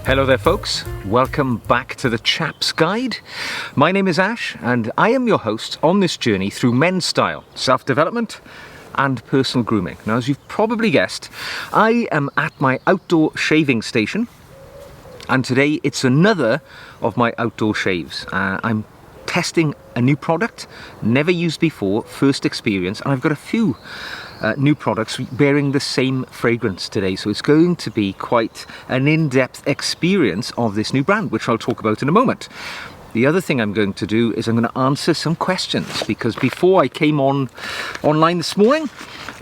Hello there folks, welcome back to the Chap's Guide. My name is Ash and I am your host on this journey through men's style, self-development and personal grooming. Now, as you've probably guessed, I am at my outdoor shaving station and today it's another of my outdoor shaves. I'm testing a new product, never used before, first experience, and I've got a few new products bearing the same fragrance today, so it's going to be quite an in-depth experience of this new brand, which I'll talk about in a moment. The other thing I'm going to do is I'm going to answer some questions, because before I came online this morning,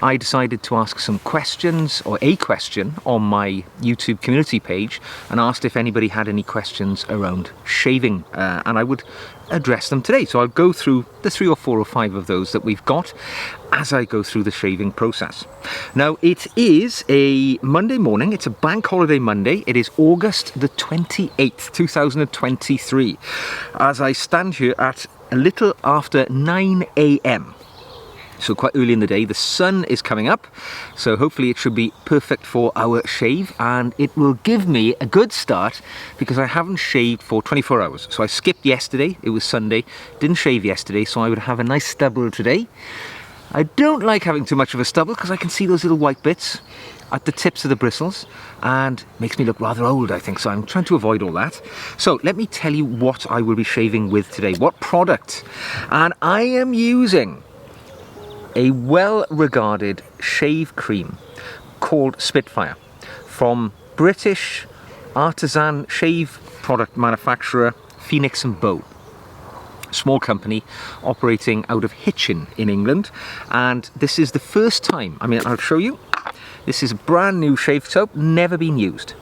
I decided to ask some questions, or a question, on my YouTube community page, and asked if anybody had any questions around shaving, and I would address them today. So I'll go through the 3 or 4 or 5 of those that we've got as I go through the shaving process. Now, it is a Monday morning, it's a bank holiday Monday, it is August the 28th, 2023, as I stand here at a little after 9 a.m. So quite early in the day. The sun is coming up, so hopefully it should be perfect for our shave, and it will give me a good start because I haven't shaved for 24 hours. So I skipped yesterday, it was Sunday, didn't shave yesterday, so I would have a nice stubble today. I don't like having too much of a stubble because I can see those little white bits at the tips of the bristles and makes me look rather old, I think, so I'm trying to avoid all that. So let me tell you what I will be shaving with today, what product. And I am using a well-regarded shave cream called Spitfire from British artisan shave product manufacturer Phoenix Beau. Small company operating out of Hitchin in England, and this is the first time, I'll show you, this is a brand new shave soap, never been used.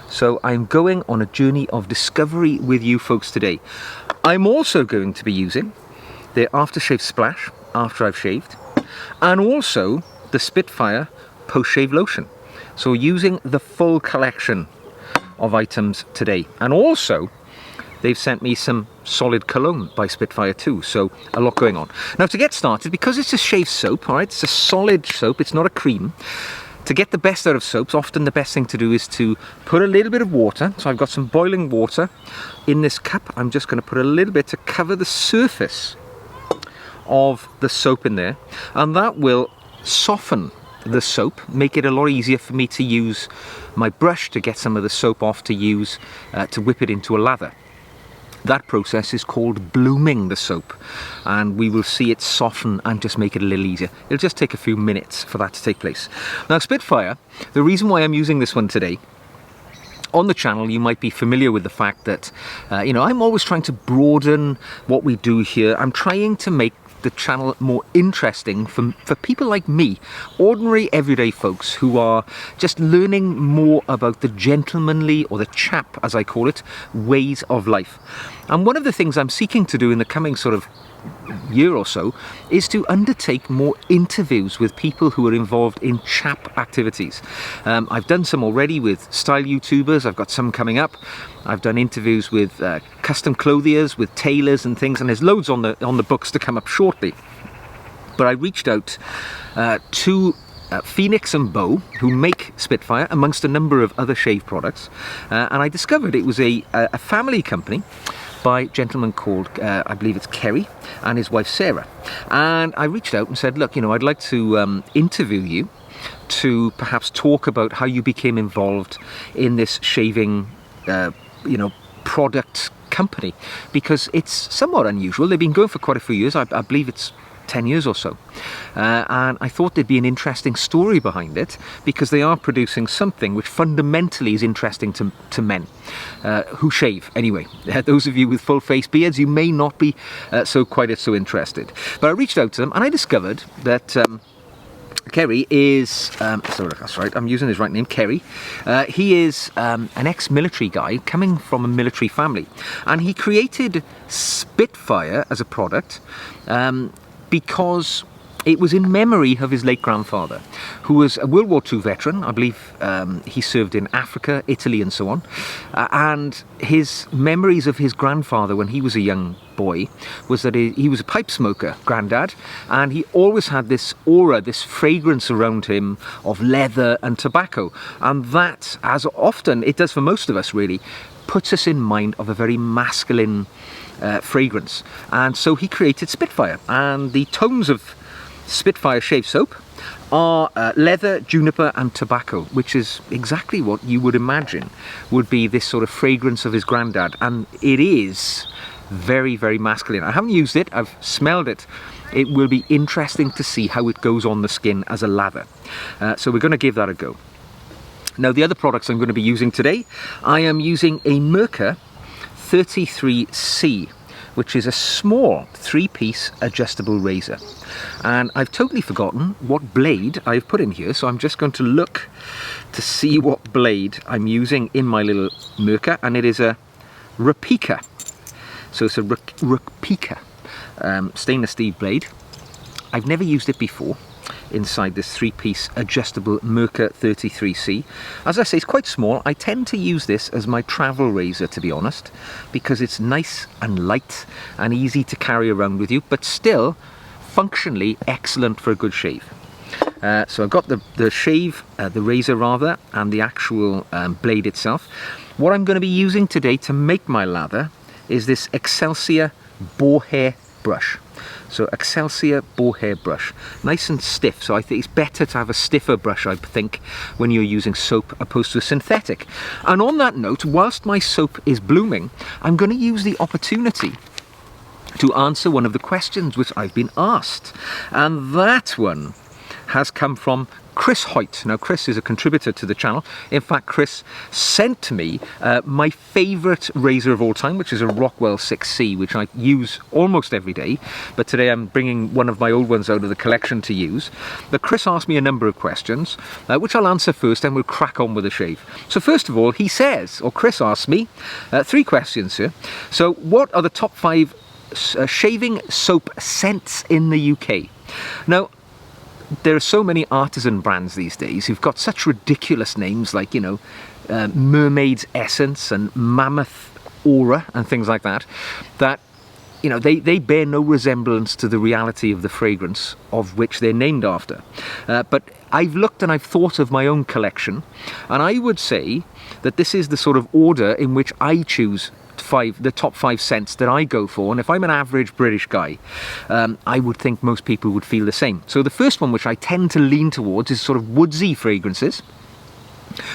So I'm going on a journey of discovery with you folks today. I'm also going to be using the Aftershave Splash after I've shaved, and also the Spitfire PostShave Lotion. So using the full collection of items today. And also they've sent me some solid cologne by Spitfire too, so a lot going on. Now, to get started, because it's a shave soap, alright, it's a solid soap, it's not a cream. To get the best out of soaps, often the best thing to do is to put a little bit of water. So I've got some boiling water in this cup. I'm just going to put a little bit to cover the surface of the soap in there, and that will soften the soap, make it a lot easier for me to use my brush to get some of the soap off to use to whip it into a lather. That process is called blooming the soap, and we will see it soften and just make it a little easier. It'll just take a few minutes for that to take place. Now, Spitfire, the reason why I'm using this one today, on the channel you might be familiar with the fact that I'm always trying to broaden what we do here. I'm trying to make the channel more interesting for people like me, ordinary everyday folks who are just learning more about the gentlemanly, or the chap as I call it, ways of life. And one of the things I'm seeking to do in the coming sort of year or so is to undertake more interviews with people who are involved in chap activities. I've done some already with style YouTubers, I've got some coming up. I've done interviews with custom clothiers, with tailors and things, and there's loads on the books to come up shortly. But I reached out to Phoenix Beau, who make Spitfire amongst a number of other shave products, and I discovered it was a family company by a gentleman called, I believe it's Kerry, and his wife Sarah. And I reached out and said, look, I'd like to interview you to perhaps talk about how you became involved in this shaving, product company, because it's somewhat unusual. They've been going for quite a few years. I believe it's 10 years or so, and I thought there'd be an interesting story behind it, because they are producing something which fundamentally is interesting to men who shave anyway. Those of you with full face beards, you may not be so interested, but I reached out to them and I discovered that Kerry is, so that's right, I'm using his right name, Kerry. He is an ex-military guy coming from a military family, and he created Spitfire as a product because It was in memory of his late grandfather, who was a World War II veteran. I believe he served in Africa, Italy and so on. And his memories of his grandfather when he was a young boy was that he was a pipe smoker, granddad, and he always had this aura, this fragrance around him of leather and tobacco. And that, as often it does for most of us really, puts us in mind of a very masculine fragrance. And so he created Spitfire, and the tones of Spitfire shave soap are leather, juniper and tobacco, which is exactly what you would imagine would be this sort of fragrance of his granddad, and it is very, very masculine. I haven't used it, I've smelled it. It will be interesting to see how it goes on the skin as a lather. So we're going to give that a go. Now the other products I'm going to be using today, I am using a Merkur 33C, which is a small 3-piece adjustable razor. And I've totally forgotten what blade I've put in here, so I'm just going to look to see what blade I'm using in my little Merkur, and it is a Repica. So it's a Repica stainless steel blade. I've never used it before inside this 3-piece adjustable Merkur 33C. As I say, it's quite small. I tend to use this as my travel razor, to be honest, because it's nice and light and easy to carry around with you, but still functionally excellent for a good shave. So I've got the shave, the razor rather, and the actual blade itself. What I'm going to be using today to make my lather is this Excelsior boar hair brush. So Excelsior boar hair brush, nice and stiff, so I think it's better to have a stiffer brush, I think, when you're using soap opposed to a synthetic. And on that note, whilst my soap is blooming, I'm going to use the opportunity to answer one of the questions which I've been asked, and that one has come from Chris Hoyt. Now Chris is a contributor to the channel. In fact, Chris sent to me my favourite razor of all time, which is a Rockwell 6C, which I use almost every day, but today I'm bringing one of my old ones out of the collection to use. But Chris asked me a number of questions, which I'll answer first, and we'll crack on with the shave. So first of all, he says, or Chris asked me, 3 questions here. So what are the top 5 shaving soap scents in the UK? Now, there are so many artisan brands these days who've got such ridiculous names like, you know, Mermaid's Essence and Mammoth Aura and things like that, that, you know, they bear no resemblance to the reality of the fragrance of which they're named after. But I've looked and I've thought of my own collection, and I would say that this is the sort of order in which I choose the top 5 scents that I go for. And if I'm an average British guy, I would think most people would feel the same. So the first one, which I tend to lean towards, is sort of woodsy fragrances.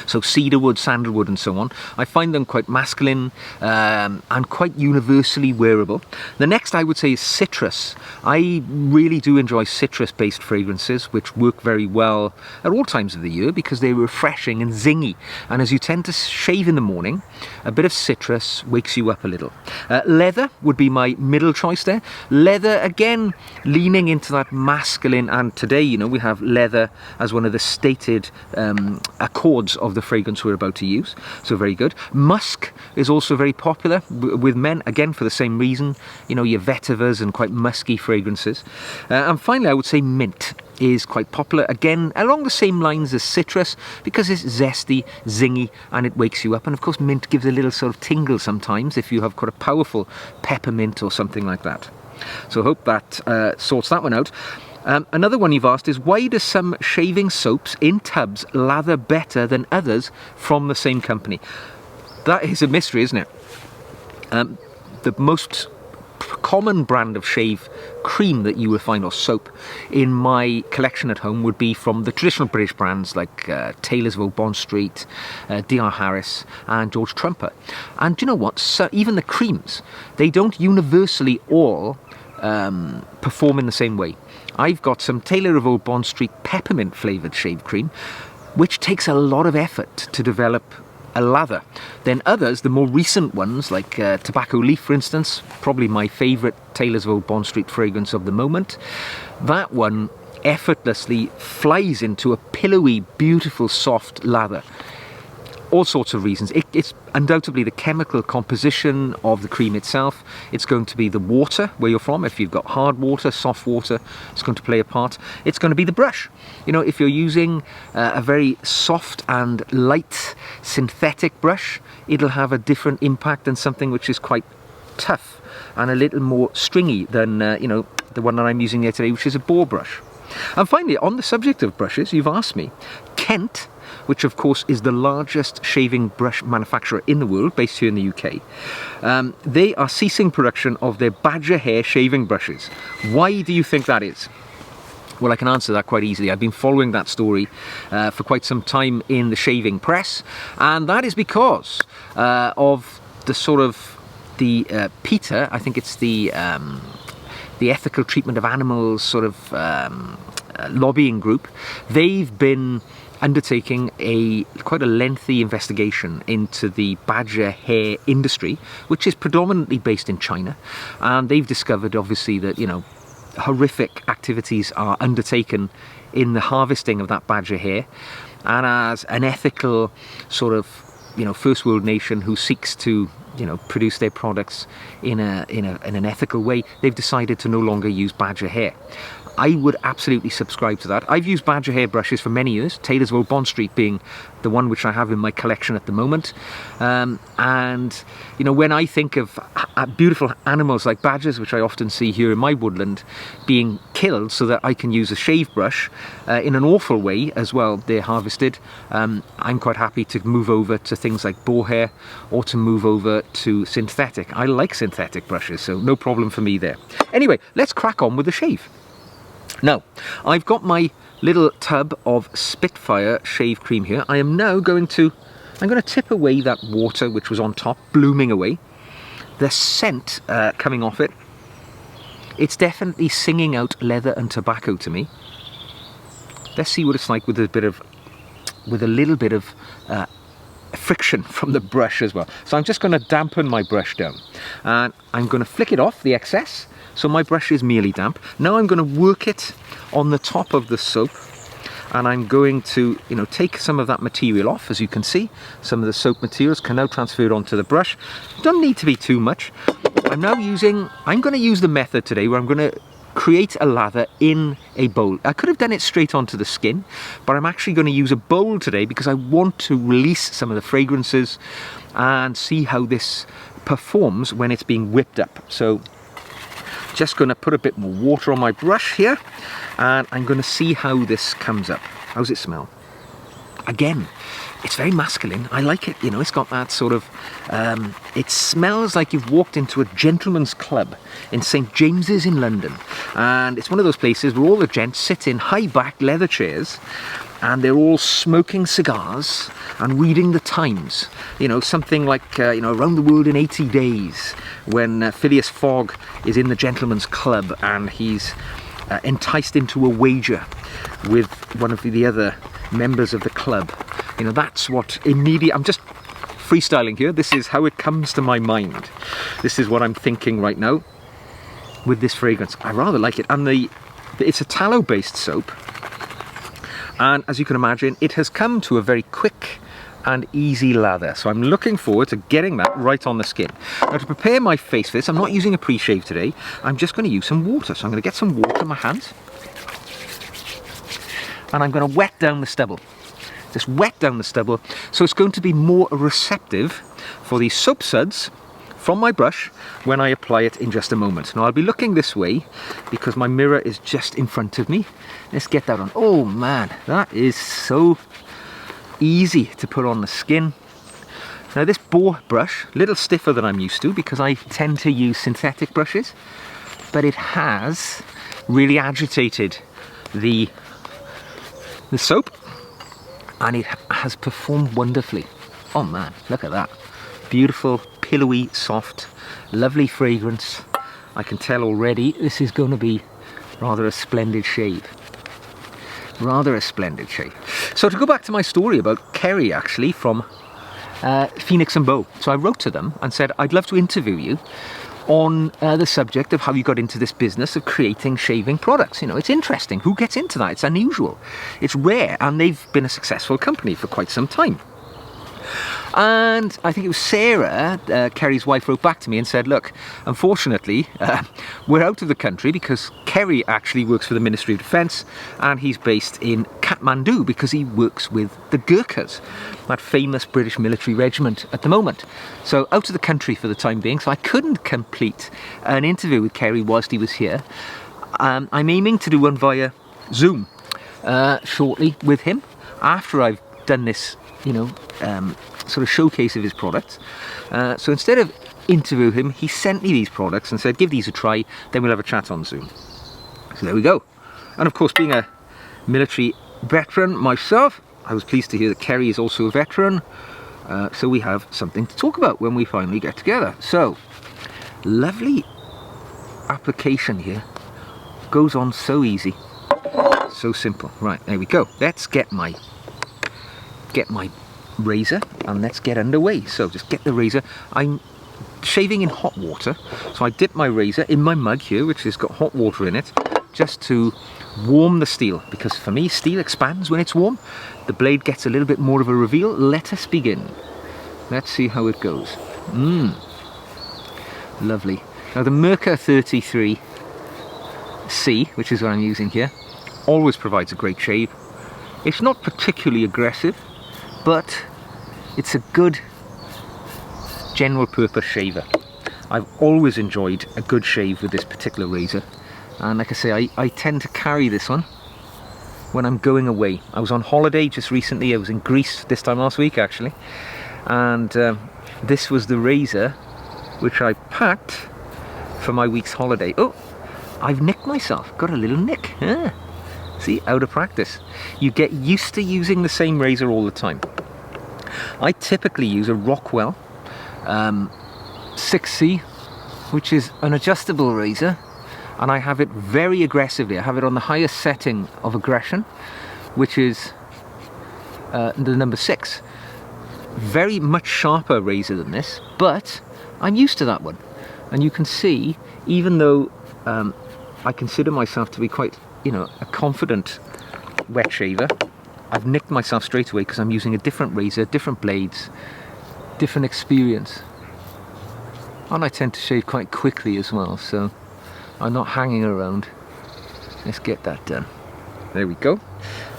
So cedarwood, sandalwood and so on. I find them quite masculine and quite universally wearable. The next I would say is citrus. I really do enjoy citrus-based fragrances, which work very well at all times of the year because they're refreshing and zingy. And as you tend to shave in the morning, a bit of citrus wakes you up a little. Leather would be my middle choice there. Leather, again, leaning into that masculine, and today, you know, we have leather as one of the stated accords of the fragrance we're about to use, so very good. Musk is also very popular with men, again for the same reason, you know, your vetivers and quite musky fragrances. And finally I would say mint is quite popular, again along the same lines as citrus, because it's zesty, zingy, and it wakes you up. And of course mint gives a little sort of tingle sometimes if you have quite a powerful peppermint or something like that. So I hope that sorts that one out. Another one you've asked is, why do some shaving soaps in tubs lather better than others from the same company? That is a mystery, isn't it? The most common brand of shave cream that you will find, or soap, in my collection at home would be from the traditional British brands like Taylor's of Old Bond Street, D.R. Harris and George Trumper. And do you know what? So even the creams, they don't universally all perform in the same way. I've got some Taylor of Old Bond Street peppermint flavoured shave cream, which takes a lot of effort to develop a lather. Then others, the more recent ones, like Tobacco Leaf for instance, probably my favourite Taylor's of Old Bond Street fragrance of the moment, that one effortlessly flies into a pillowy, beautiful, soft lather. all sorts of reasons. It's undoubtedly the chemical composition of the cream itself. It's going to be the water where you're from. If you've got hard water, soft water, it's going to play a part. It's going to be the brush. You know, if you're using a very soft and light synthetic brush, it'll have a different impact than something which is quite tough and a little more stringy than, you know, the one that I'm using here today, which is a boar brush. And finally, on the subject of brushes, you've asked me, Kent, which of course is the largest shaving brush manufacturer in the world, based here in the UK, they are ceasing production of their badger hair shaving brushes. Why do you think that is? Well, I can answer that quite easily. I've been following that story for quite some time in the shaving press, and that is because of the sort of the PETA, I think it's the ethical treatment of animals sort of lobbying group. They've been undertaking quite a lengthy investigation into the badger hair industry, which is predominantly based in China, and they've discovered obviously that, you know, horrific activities are undertaken in the harvesting of that badger hair. And as an ethical sort of, you know, first world nation who seeks to, you know, produce their products in an ethical way, they've decided to no longer use badger hair. I would absolutely subscribe to that. I've used badger hair brushes for many years, Taylorsville Bond Street being the one which I have in my collection at the moment. And, you know, when I think of beautiful animals like badgers, which I often see here in my woodland, being killed so that I can use a shave brush in an awful way as well, they're harvested, I'm quite happy to move over to things like boar hair or to move over to synthetic. I like synthetic brushes, so no problem for me there. Anyway, let's crack on with the shave. Now, I've got my little tub of Spitfire shave cream here. I am now going to tip away that water which was on top, blooming away. The scent coming off it, it's definitely singing out leather and tobacco to me. Let's see what it's like with a little bit of friction from the brush as well. So I'm just going to dampen my brush down, and I'm going to flick it off, the excess. So my brush is merely damp. Now I'm going to work it on the top of the soap, and I'm going to, you know, take some of that material off. As you can see, some of the soap materials can now transfer onto the brush. Don't need to be too much. I'm going to use the method today where I'm going to create a lather in a bowl. I could have done it straight onto the skin, but I'm actually going to use a bowl today because I want to release some of the fragrances and see how this performs when it's being whipped up. So just going to put a bit more water on my brush here, and I'm going to see how this comes up. How's it smell? Again, it's very masculine. I like it, you know, it's got that sort of, it smells like you've walked into a gentleman's club in St. James's in London. And it's one of those places where all the gents sit in high-back leather chairs and they're all smoking cigars and reading the Times. You know, something like, you know, Around the World in 80 Days, when Phileas Fogg is in the gentleman's club and he's enticed into a wager with one of the other members of the club. You know, that's what immediately, I'm just freestyling here, this is how it comes to my mind. This is what I'm thinking right now with this fragrance. I rather like it, and it's a tallow based soap, and as you can imagine, it has come to a very quick and easy lather, so I'm looking forward to getting that right on the skin. Now, to prepare my face for this, I'm not using a pre-shave today, I'm just going to use some water. So I'm going to get some water in my hands, and I'm going to wet down the stubble. Just wet down the stubble, so it's going to be more receptive for the soap suds from my brush when I apply it in just a moment. Now, I'll be looking this way because my mirror is just in front of me. Let's get that on. Oh man, that is so easy to put on the skin. Now, this boar brush, a little stiffer than I'm used to because I tend to use synthetic brushes, but it has really agitated the soap, and it has performed wonderfully. Oh man, look at that. Beautiful, pillowy, soft, lovely fragrance. I can tell already this is going to be rather a splendid shave. Rather a splendid shave. So to go back to my story about Kerry, actually, from Phoenix Beau. So I wrote to them and said, I'd love to interview you on the subject of how you got into this business of creating shaving products. You know, it's interesting. Who gets into that? It's unusual. It's rare, and they've been a successful company for quite some time. And I think it was Sarah, Kerry's wife, wrote back to me and said, look, unfortunately, we're out of the country because Kerry actually works for the Ministry of Defence and he's based in Kathmandu because he works with the Gurkhas, that famous British military regiment at the moment. So out of the country for the time being, so I couldn't complete an interview with Kerry whilst he was here. I'm aiming to do one via Zoom shortly with him after I've done this, you know, sort of showcase of his products. So instead of interview him, he sent me these products and said, give these a try, then we'll have a chat on Zoom. So there we go. And of course, being a military veteran myself, I was pleased to hear that Kerry is also a veteran. So we have something to talk about when we finally get together. So, lovely application here. Goes on so easy. So simple. Right, there we go. Let's get my razor and let's get underway. So just get the razor. I'm shaving in hot water, so I dip my razor in my mug here, which has got hot water in it, just to warm the steel, because for me steel expands when it's warm. The blade gets a little bit more of a reveal. Let us begin. Let's see how it goes. Lovely. Now the Merca 33C, which is what I'm using here, always provides a great shave. It's not particularly aggressive, but it's a good general purpose shaver. I've always enjoyed a good shave with this particular razor, and like I say, I tend to carry this one when I'm going away. I was on holiday just recently. I was in Greece this time last week actually, and this was the razor which I packed for my week's holiday. Oh, I've nicked myself, got a little nick. See, out of practice. You get used to using the same razor all the time. I typically use a Rockwell 6C, which is an adjustable razor, and I have it very aggressively. I have it on the highest setting of aggression, which is the number 6. Very much sharper razor than this, but I'm used to that one. And you can see, even though I consider myself to be quite, you know, a confident wet shaver, I've nicked myself straight away because I'm using a different razor, different blades, different experience. And I tend to shave quite quickly as well, so I'm not hanging around. Let's get that done. There we go.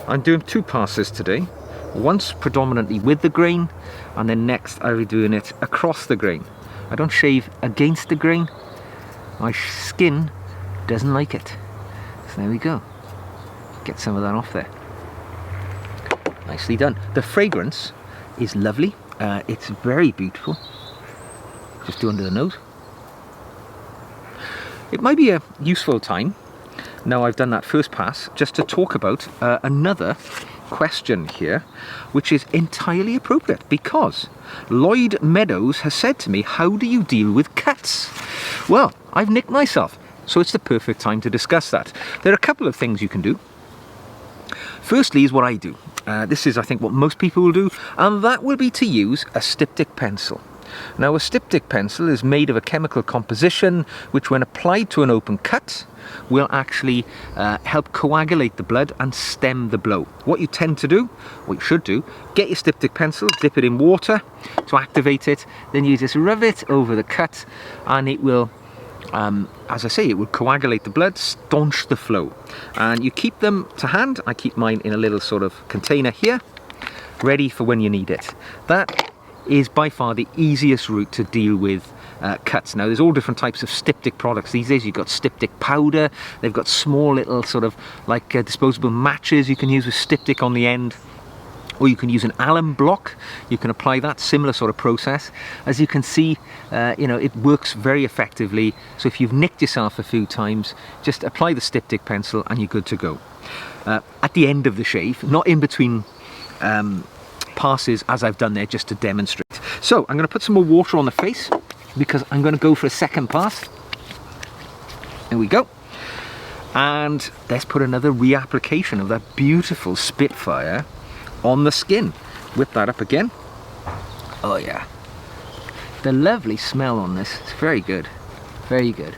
I'm doing 2 passes today. Once predominantly with the grain, and then next I'll be doing it across the grain. I don't shave against the grain. My skin doesn't like it. So there we go. Get some of that off there. Nicely done. The fragrance is lovely. It's very beautiful. Just do under the nose. It might be a useful time, now I've done that first pass, just to talk about another question here, which is entirely appropriate, because Lloyd Meadows has said to me, how do you deal with cuts? Well, I've nicked myself, so it's the perfect time to discuss that. There are a couple of things you can do. Firstly is what I do. This is, I think, what most people will do, and that will be to use a Styptic pencil. Now, a Styptic pencil is made of a chemical composition which, when applied to an open cut, will actually help coagulate the blood and stem the blow. What you tend to do, what you should do, get your Styptic pencil, dip it in water to activate it, then you just rub it over the cut, and it will, as I say, it will coagulate the blood, staunch the flow. And you keep them to hand. I keep mine in a little sort of container here, ready for when you need it. That is by far the easiest route to deal with cuts. Now, there's all different types of Styptic products these days. You've got Styptic powder, they've got small little sort of like disposable matches you can use with Styptic on the end, or you can use an alum block. You can apply that similar sort of process. As you can see, you know, it works very effectively. So if you've nicked yourself a few times, just apply the Styptic pencil and you're good to go. At the end of the shave, not in between passes as I've done there, just to demonstrate. So I'm going to put some more water on the face because I'm going to go for a second pass. There we go. And let's put another reapplication of that beautiful Spitfire on the skin. Whip that up again. Oh yeah. The lovely smell on this. It's very good. Very good.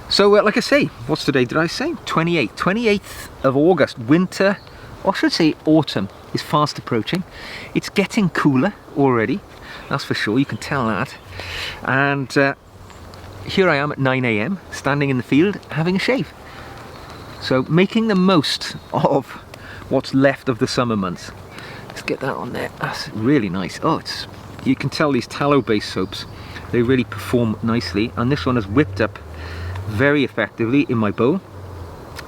So like I say, what's today, did I say? 28th of August, winter or I should say autumn, is fast approaching. It's getting cooler already, that's for sure, you can tell that. And here I am at 9 AM, standing in the field, having a shave. So making the most of what's left of the summer months. Let's get that on there, that's really nice. Oh, you can tell these tallow-based soaps, they really perform nicely. And this one has whipped up very effectively in my bowl.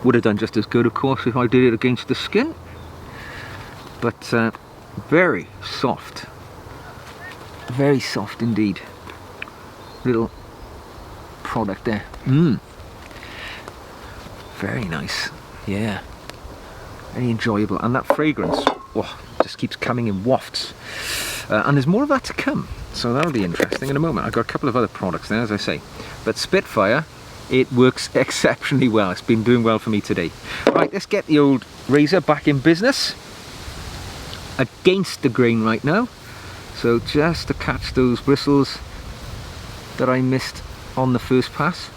Would have done just as good, of course, if I did it against the skin. But very soft indeed. Little product there. Very nice, yeah, very enjoyable. And that fragrance, oh, just keeps coming in wafts. And there's more of that to come, so that'll be interesting in a moment. I've got a couple of other products there, as I say, but Spitfire, it works exceptionally well. It's been doing well for me today. Right, let's get the old razor back in business. Against the grain right now, so just to catch those bristles that I missed on the first pass.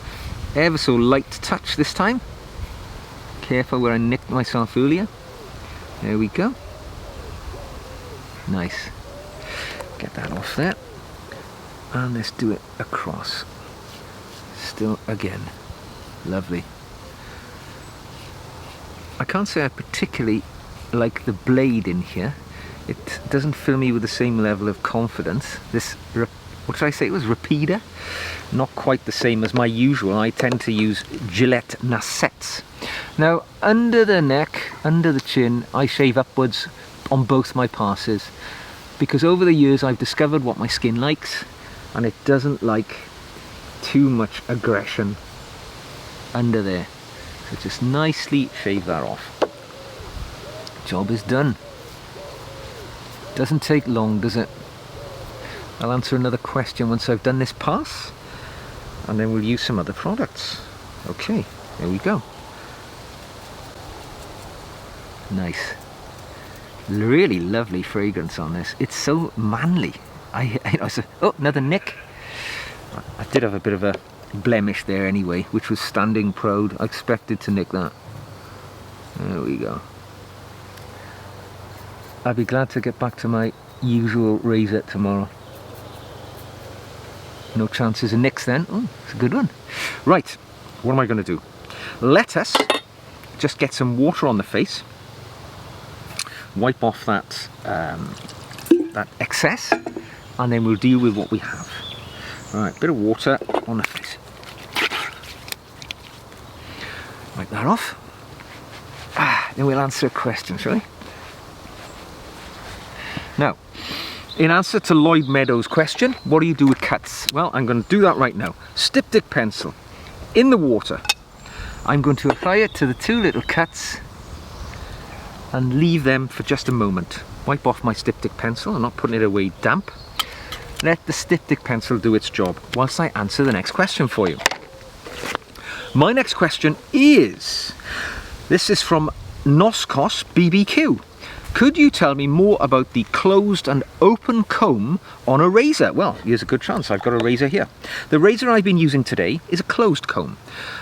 Ever so light touch this time. Careful where I nicked myself earlier. There we go. Nice. Get that off there. And let's do it across. Still again, lovely. I can't say I particularly like the blade in here. It doesn't fill me with the same level of confidence. This, what should I say, it was Rapida, not quite the same as my usual. I tend to use Gillette Nassettes. Now, under the neck, under the chin, I shave upwards on both my passes, because over the years I've discovered what my skin likes, and it doesn't like too much aggression under there. So just nicely shave that off. Job is done. Doesn't take long, does it? I'll answer another question once I've done this pass, and then we'll use some other products. Okay, there we go. Nice. Really lovely fragrance on this. It's so manly. I said, oh, another nick. I did have a bit of a blemish there anyway, which was standing proud. I expected to nick that. There we go. I'd be glad to get back to my usual razor tomorrow. No chances of nicks then. Oh, it's a good one. Right, what am I going to do? Let us just get some water on the face. Wipe off that, that excess, and then we'll deal with what we have. Right, bit of water on the face. Wipe that off. Then we'll answer a question, shall we? Now, in answer to Lloyd Meadows' question, what do you do with cuts? Well, I'm going to do that right now. Styptic Pencil in the water. I'm going to apply it to the two little cuts and leave them for just a moment. Wipe off my Styptic Pencil. I'm not putting it away damp. Let the Styptic Pencil do its job whilst I answer the next question for you. My next question is, this is from Noskos BBQ. Could you tell me more about the closed and open comb on a razor? Well, here's a good chance. I've got a razor here. The razor I've been using today is a closed comb,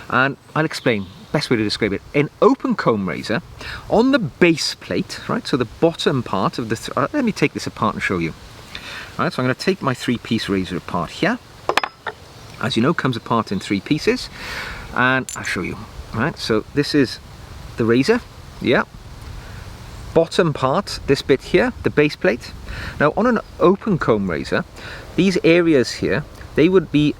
and I'll explain. Best way to describe it: an open comb razor, on the base plate, right, so the bottom part of the let me take this apart and show you. Right, so I'm going to take my three-piece razor apart here. As you know, comes apart in three pieces, and I'll show you. Right, so this is the razor, yeah. Bottom part, this bit here, the base plate. Now, on an open comb razor, these areas here, they would be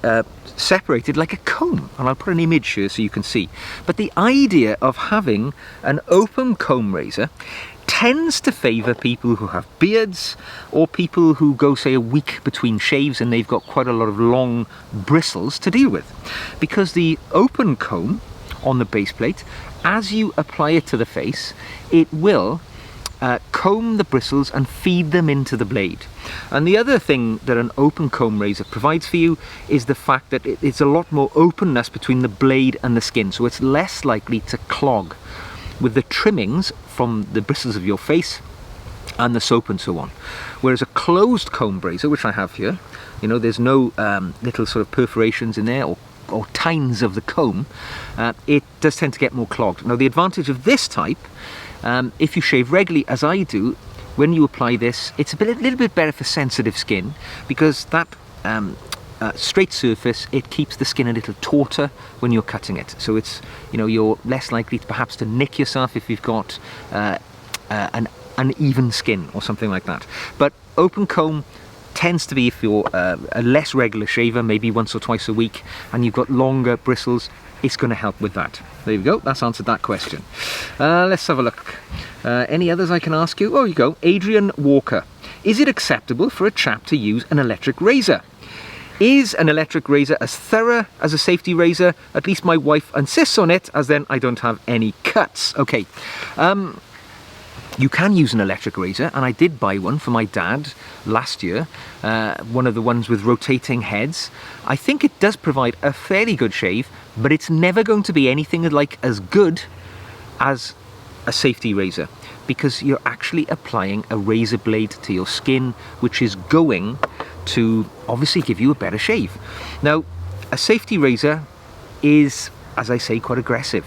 separated like a comb, and I'll put an image here so you can see. But the idea of having an open comb razor tends to favour people who have beards, or people who go, say, a week between shaves and they've got quite a lot of long bristles to deal with. Because the open comb on the base plate, as you apply it to the face, it will comb the bristles and feed them into the blade. And the other thing that an open comb razor provides for you is the fact that it's a lot more openness between the blade and the skin, so it's less likely to clog with the trimmings from the bristles of your face and the soap and so on. Whereas a closed comb razor, which I have here, you know, there's no little sort of perforations in there or or tines of the comb, it does tend to get more clogged. Now the advantage of this type, if you shave regularly as I do, when you apply this, it's a little bit better for sensitive skin, because that straight surface, it keeps the skin a little tauter when you're cutting it. So it's, you know, you're less likely to perhaps to nick yourself if you've got an uneven skin or something like that. But open comb tends to be, if you're a less regular shaver, maybe once or twice a week, and you've got longer bristles, it's going to help with that. There you go, that's answered that question. Let's have a look. Any others I can ask you? Oh, you go. Adrian Walker. Is it acceptable for a chap to use an electric razor? Is an electric razor as thorough as a safety razor? At least my wife insists on it, as then I don't have any cuts. Okay. You can use an electric razor, and I did buy one for my dad last year, one of the ones with rotating heads. I think it does provide a fairly good shave, but it's never going to be anything like as good as a safety razor, because you're actually applying a razor blade to your skin, which is going to obviously give you a better shave. Now, a safety razor is, as I say, quite aggressive.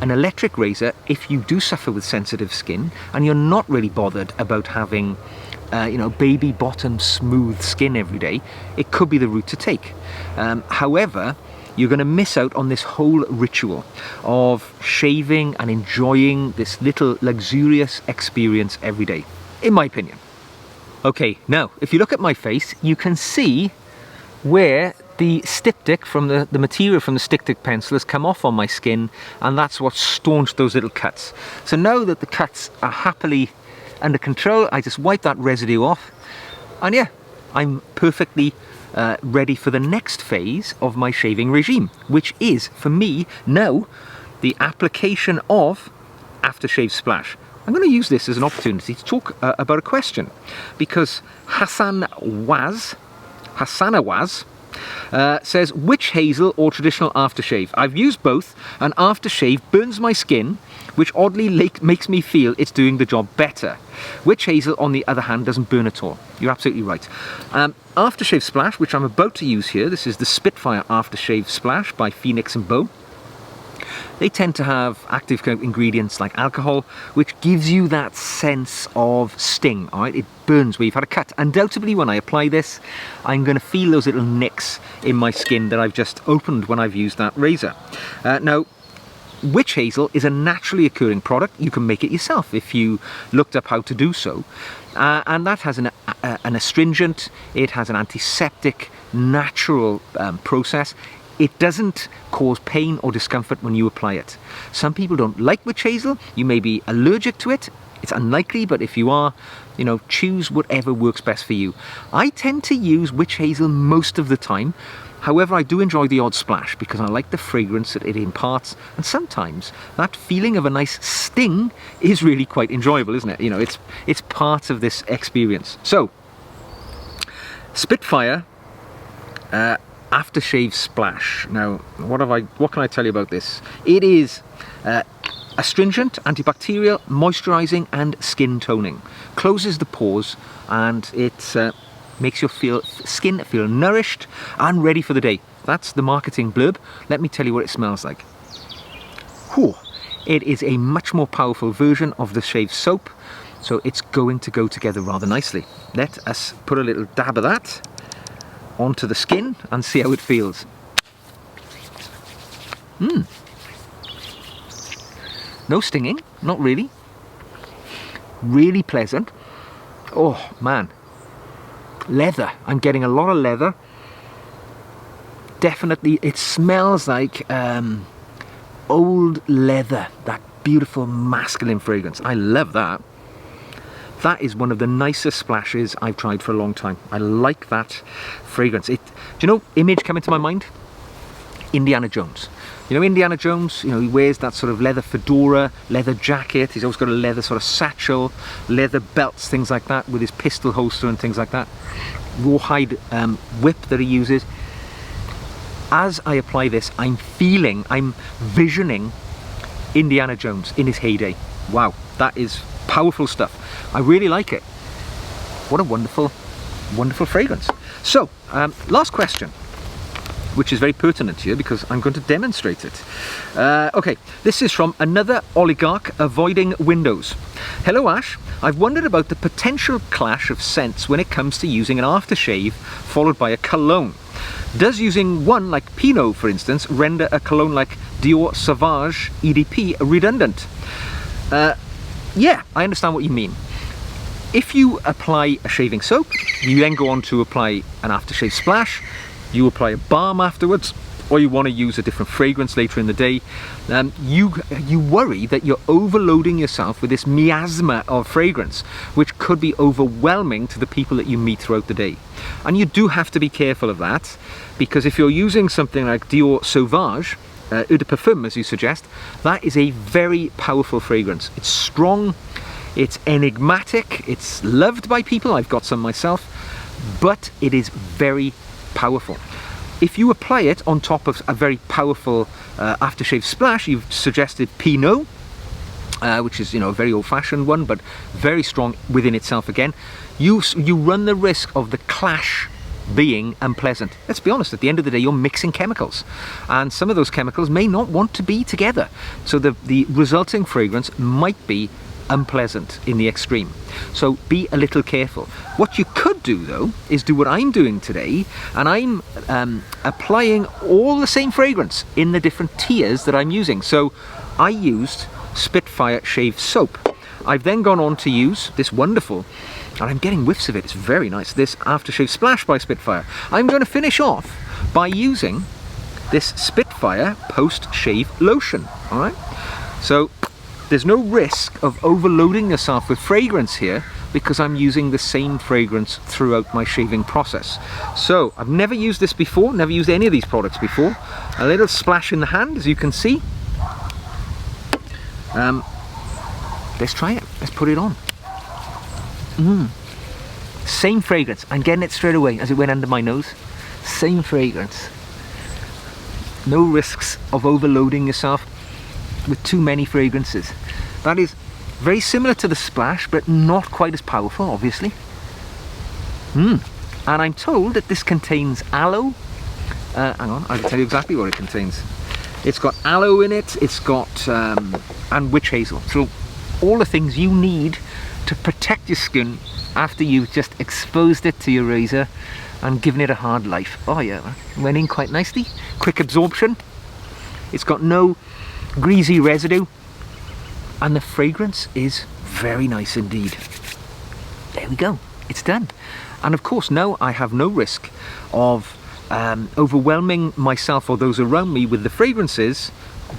An electric razor, if you do suffer with sensitive skin and you're not really bothered about having you know, baby bottom smooth skin every day, it could be the route to take. However, you're going to miss out on this whole ritual of shaving and enjoying this little luxurious experience every day, in my opinion. Okay, now if you look at my face, you can see where the styptic from the material from the Styptic Pencil has come off on my skin, and that's what staunched those little cuts. So now that the cuts are happily under control, I just wipe that residue off, and yeah, I'm perfectly ready for the next phase of my shaving regime, which is, for me, now the application of Aftershave Splash. I'm going to use this as an opportunity to talk about a question, because Hassanawaz says, witch hazel or traditional aftershave? I've used both, and aftershave burns my skin, which oddly makes me feel it's doing the job better. Witch hazel, on the other hand, doesn't burn at all. You're absolutely right. Aftershave Splash, which I'm about to use here, this is the Spitfire Aftershave Splash by Phoenix Beau. They tend to have active ingredients like alcohol, which gives you that sense of sting, all right? It burns where you've had a cut. Undoubtedly, when I apply this, I'm going to feel those little nicks in my skin that I've just opened when I've used that razor. Now, witch hazel is a naturally occurring product. You can make it yourself if you looked up how to do so. And that has an astringent, it has an antiseptic, natural process. It doesn't cause pain or discomfort when you apply it. Some people don't like witch hazel. You may be allergic to it. It's unlikely, but if you are, you know, choose whatever works best for you. I tend to use witch hazel most of the time. However, I do enjoy the odd splash because I like the fragrance that it imparts, and sometimes that feeling of a nice sting is really quite enjoyable, isn't it? You know, it's part of this experience. So, Spitfire Aftershave Splash. Now, what can I tell you about this? It is astringent, antibacterial, moisturizing, and skin toning. Closes the pores, and it makes your skin feel nourished and ready for the day. That's the marketing blurb. Let me tell you what it smells like. Whew. It is a much more powerful version of the shave soap, so it's going to go together rather nicely. Let us put a little dab of that onto the skin and see how it feels. No stinging, not really. Really pleasant. Oh man, leather. I'm getting a lot of leather. Definitely, it smells like old leather, that beautiful masculine fragrance. I love that. That is one of the nicest splashes I've tried for a long time. I like that fragrance. Do you know, image come into my mind? Indiana Jones. You know Indiana Jones, you know, he wears that sort of leather fedora, leather jacket, he's always got a leather sort of satchel, leather belts, things like that, with his pistol holster and things like that. Rawhide whip that he uses. As I apply this, I'm visioning Indiana Jones in his heyday. Wow, that is powerful stuff. I really like it. What a wonderful, wonderful fragrance. So, last question. which is very pertinent here because I'm going to demonstrate it. Okay, this is from another oligarch avoiding windows. Hello Ash, I've wondered about the potential clash of scents when it comes to using an aftershave followed by a cologne. Does using one like Pinot, for instance, render a cologne like Dior Sauvage EDP redundant? Yeah, I understand what you mean. If you apply a shaving soap, you then go on to apply an aftershave splash, you apply a balm afterwards, or you want to use a different fragrance later in the day, you worry that you're overloading yourself with this miasma of fragrance, which could be overwhelming to the people that you meet throughout the day. And you do have to be careful of that, because if you're using something like Dior Sauvage, Eau de Parfum as you suggest, that is a very powerful fragrance. It's strong, it's enigmatic, it's loved by people, I've got some myself, but it is very powerful. If you apply it on top of a very powerful aftershave splash, you've suggested Pinot, which is, you know, a very old-fashioned one, but very strong within itself again, you run the risk of the clash being unpleasant. Let's be honest, at the end of the day you're mixing chemicals, and some of those chemicals may not want to be together, so the resulting fragrance might be unpleasant in the extreme. So be a little careful. What you could do though is do what I'm doing today, and I'm applying all the same fragrance in the different tiers that I'm using. So I used Spitfire shave soap. I've then gone on to use this wonderful, and I'm getting whiffs of it, it's very nice, this aftershave splash by Spitfire. I'm going to finish off by using this Spitfire post-shave lotion. All right, so there's no risk of overloading yourself with fragrance here because I'm using the same fragrance throughout my shaving process. So I've never used this before, never used any of these products before. A little splash in the hand, as you can see. Let's try it, let's put it on. Same fragrance, I'm getting it straight away as it went under my nose. Same fragrance. No risks of overloading yourself with too many fragrances. That is very similar to the splash, but not quite as powerful, obviously. And I'm told that this contains aloe. Hang on, I can tell you exactly what it contains. It's got aloe in it, it's got and witch hazel. So all the things you need to protect your skin after you've just exposed it to your razor and given it a hard life. Oh yeah, went in quite nicely. Quick absorption. It's got no greasy residue, and the fragrance is very nice indeed. There we go, it's done. And of course now I have no risk of overwhelming myself or those around me with the fragrances,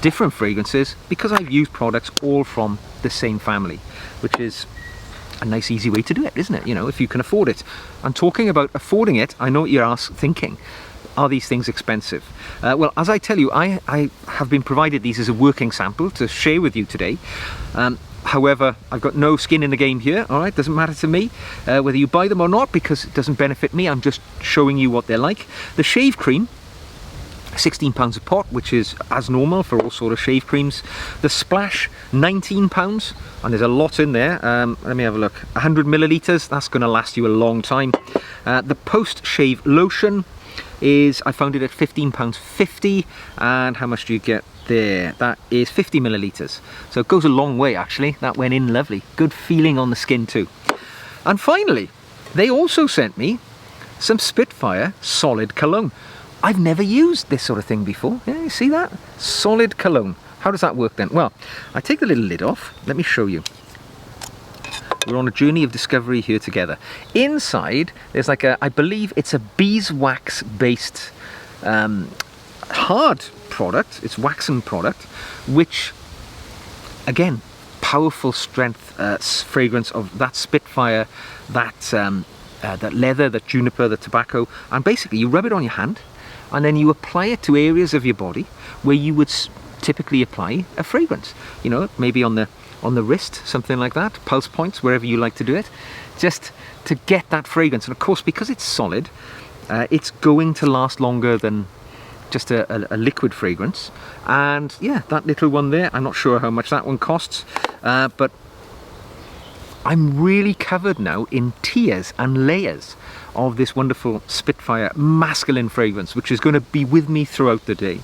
different fragrances, because I've used products all from the same family, which is a nice easy way to do it, isn't it? You know, if you can afford it. And talking about affording it, I know what you're thinking, are these things expensive? Well, as I tell you, I have been provided these as a working sample to share with you today. However, I've got no skin in the game here, all right? Doesn't matter to me whether you buy them or not, because it doesn't benefit me. I'm just showing you what they're like. The shave cream, £16 a pot, which is as normal for all sort of shave creams. The splash, £19, and there's a lot in there. Let me have a look. 100 millilitres, that's going to last you a long time. The post-shave lotion is, I found it at £15.50, and how much do you get there? That is 50 millilitres. So it goes a long way actually. That went in lovely. Good feeling on the skin too. And finally, they also sent me some Spitfire solid cologne. I've never used this sort of thing before. Yeah, you see that? Solid cologne. How does that work then? Well, I take the little lid off. Let me show you. We're on a journey of discovery here together. Inside, there's like a, I believe it's a beeswax based hard product. It's waxen product, which, again, powerful strength fragrance of that Spitfire, that leather, that juniper, the tobacco, and basically you rub it on your hand, and then you apply it to areas of your body where you would typically apply a fragrance. You know, maybe on the wrist, something like that, pulse points, wherever you like to do it, just to get that fragrance. And of course, because it's solid, it's going to last longer than just a liquid fragrance. And yeah, that little one there, I'm not sure how much that one costs, but I'm really covered now in tiers and layers of this wonderful Spitfire masculine fragrance, which is going to be with me throughout the day.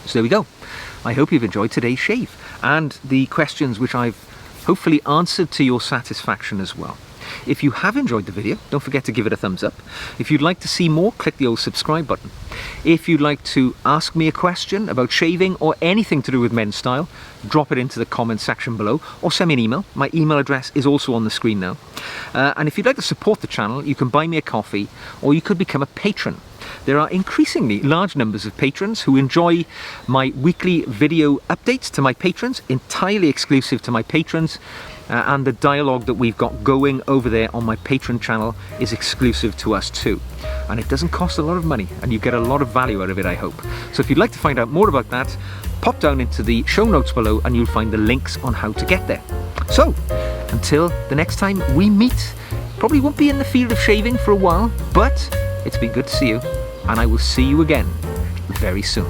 So there we go. I hope you've enjoyed today's shave and the questions which I've hopefully answered to your satisfaction as well. If you have enjoyed the video, don't forget to give it a thumbs up. If you'd like to see more, click the old subscribe button. If you'd like to ask me a question about shaving or anything to do with men's style, drop it into the comment section below or send me an email. My email address is also on the screen now. And if you'd like to support the channel, you can buy me a coffee or you could become a patron. There are increasingly large numbers of patrons who enjoy my weekly video updates to my patrons, entirely exclusive to my patrons, and the dialogue that we've got going over there on my Patreon channel is exclusive to us too. And it doesn't cost a lot of money, and you get a lot of value out of it, I hope. So if you'd like to find out more about that, pop down into the show notes below and you'll find the links on how to get there. So, until the next time we meet, probably won't be in the field of shaving for a while, but it's been good to see you, and I will see you again very soon.